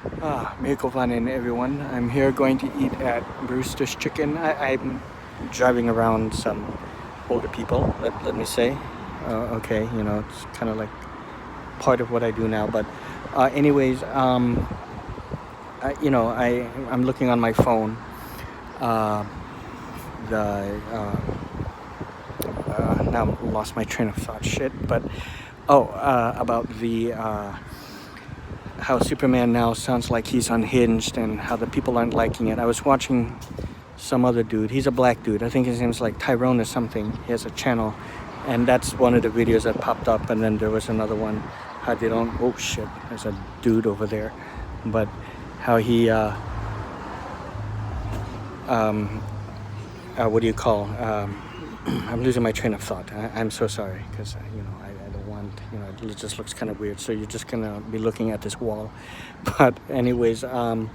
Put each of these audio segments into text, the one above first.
Mekovanin, everyone. I'm here going to eat at Brewster's Chicken. I'm driving around some older people, let me say. Okay, it's kind of like part of what I do now. But anyways, I'm looking on my phone. Uh, the Now I lost my train of thought. Shit. But about the how Superman now sounds like he's unhinged and how the people aren't liking it. I was watching some other dude. He's a black dude. I think his name's like Tyrone or something. He has a channel, and that's one of the videos that popped up. And then there was another one how they don't. Oh shit! There's a dude over there, but how he what do you call? I'm losing my train of thought. I'm so sorry because I don't want, it just looks kind of weird. So you're just gonna be looking at this wall. But anyways, how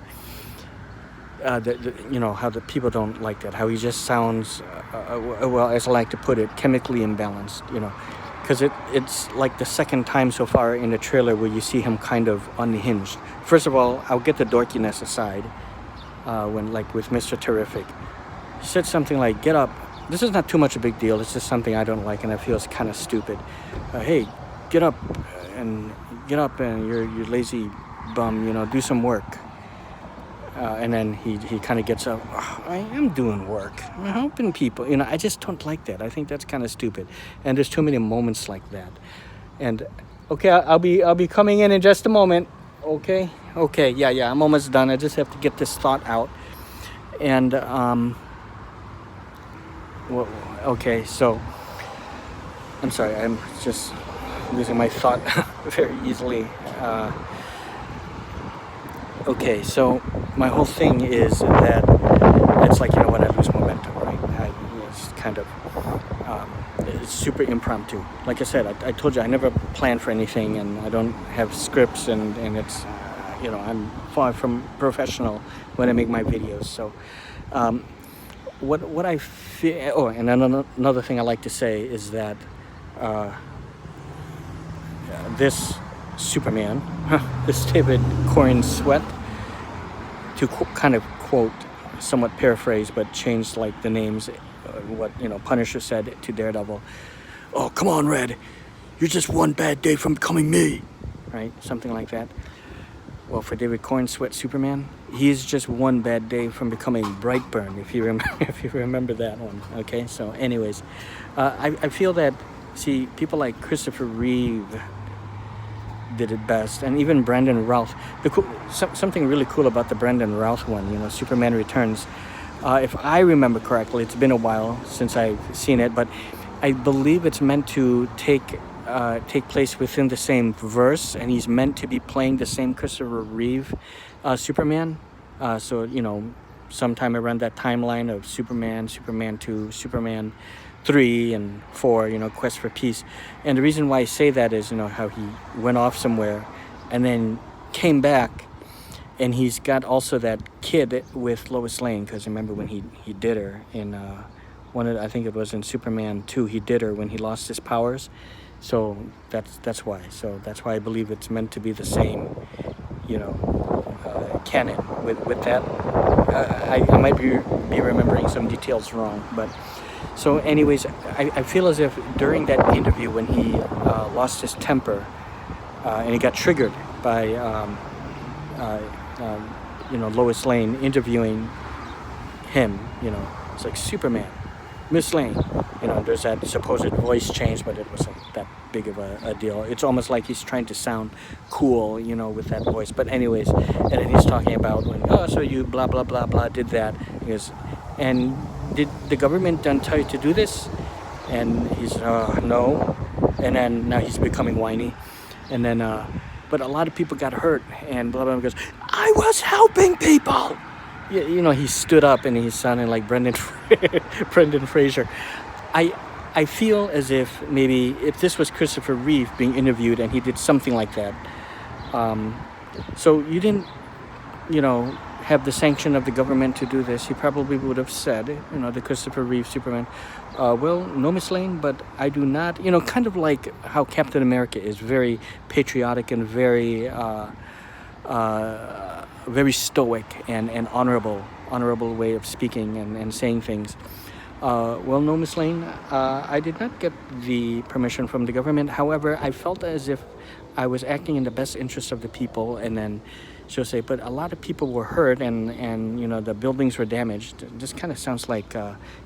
the people don't like that. How he just sounds, well, as I like to put it, chemically imbalanced. Because it's like the second time so far in the trailer where you see him kind of unhinged. First of all, I'll get the dorkiness aside. When like with Mr. Terrific, he said something like, "Get up." This is not too much a big deal. It's just something I don't like, and I feel it's kind of stupid. Hey, get up and you lazy bum. Do some work. And then he kind of gets up. "Oh, I am doing work. I'm helping people. I just don't like that. I think that's kind of stupid. And there's too many moments like that. And okay, I'll be coming in just a moment. Okay. Yeah. I'm almost done. I just have to get this thought out. And okay, so I'm sorry, I'm just losing my thought very easily. Okay, so my whole thing is that it's like, when I lose momentum, right? It's kind of, it's super impromptu. Like I said, I told you I never plan for anything, and I don't have scripts, and it's, I'm far from professional when I make my videos. So what I feel, and another thing I like to say is that this Superman, this David Corenswet, to kind of quote, somewhat paraphrase, but changed like the names, what Punisher said to Daredevil. "Oh, come on, Red, you're just one bad day from becoming me," right? Something like that. Well, for David Corenswet Superman, he's just one bad day from becoming Brightburn, if you remember that one. Okay, so anyways, I feel that, see, people like Christopher Reeve did it best, and even Brandon Routh. Something really cool about the Brandon Routh one, Superman Returns. If I remember correctly, it's been a while since I've seen it, but I believe it's meant to take place within the same verse, and he's meant to be playing the same Christopher Reeve Superman. So sometime around that timeline of Superman 2, Superman 3 and 4, Quest for Peace. And the reason why I say that is, how he went off somewhere and then came back, and he's got also that kid with Lois Lane, because remember when he did her in I think it was in Superman 2, he did her when he lost his powers. So that's why. So that's why I believe it's meant to be the same, canon with that. I might be remembering some details wrong, but so anyways, I feel as if during that interview when he lost his temper, and he got triggered by Lois Lane interviewing him, it's like, "Superman, Miss Lane," there's that supposed voice change, but it wasn't that big of a deal. It's almost like he's trying to sound cool, with that voice. But anyways, and then he's talking about so you blah blah blah blah did that. He goes, "And did the government tell you to do this?" And he's no. And then now he's becoming whiny. And then but a lot of people got hurt, and blah blah blah. Goes, "I was helping people." He stood up and he's sounding like Brendan Fraser. I feel as if maybe if this was Christopher Reeve being interviewed and he did something like that, so you didn't, have the sanction of the government to do this, he probably would have said, the Christopher Reeve Superman, "Well, no, Miss Lane, but I do not," kind of like how Captain America is very patriotic and very very stoic and honorable way of speaking and saying things. Well, no, Miss Lane, I did not get the permission from the government. However, I felt as if I was acting in the best interest of the people. And then she'll say, but a lot of people were hurt and the buildings were damaged. This kind of sounds like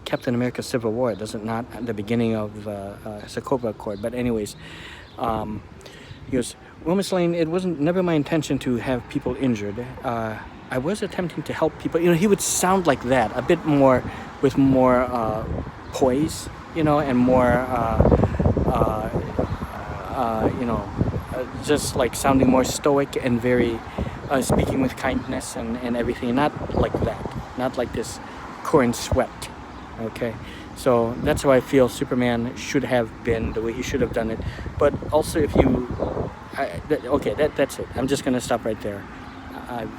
Captain America Civil War, does it not? At the beginning of the Sokovia Accord. But anyways, he goes, well, Miss Lane, it wasn't never my intention to have people injured. I was attempting to help people. He would sound like that, a bit more, with more poise, and more, just like sounding more stoic and very, speaking with kindness and everything. Not like that, not like this Corenswet, okay? So that's how I feel Superman should have been, the way he should have done it. But also if you, that's it. I'm just gonna stop right there. I've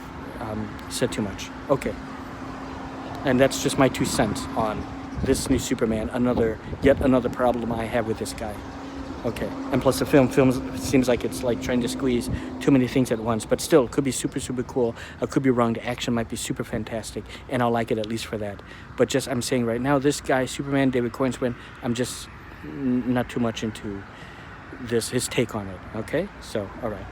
said too much. Okay. And that's just my 2 cents on this new Superman. Yet another problem I have with this guy. Okay. And plus the film seems like it's like trying to squeeze too many things at once, but still, it could be super, super cool. I could be wrong. The action might be super fantastic, and I'll like it at least for that. But I'm saying right now, this guy, Superman, David Corenswet, I'm just not too much into his take on it. Okay? So, all right.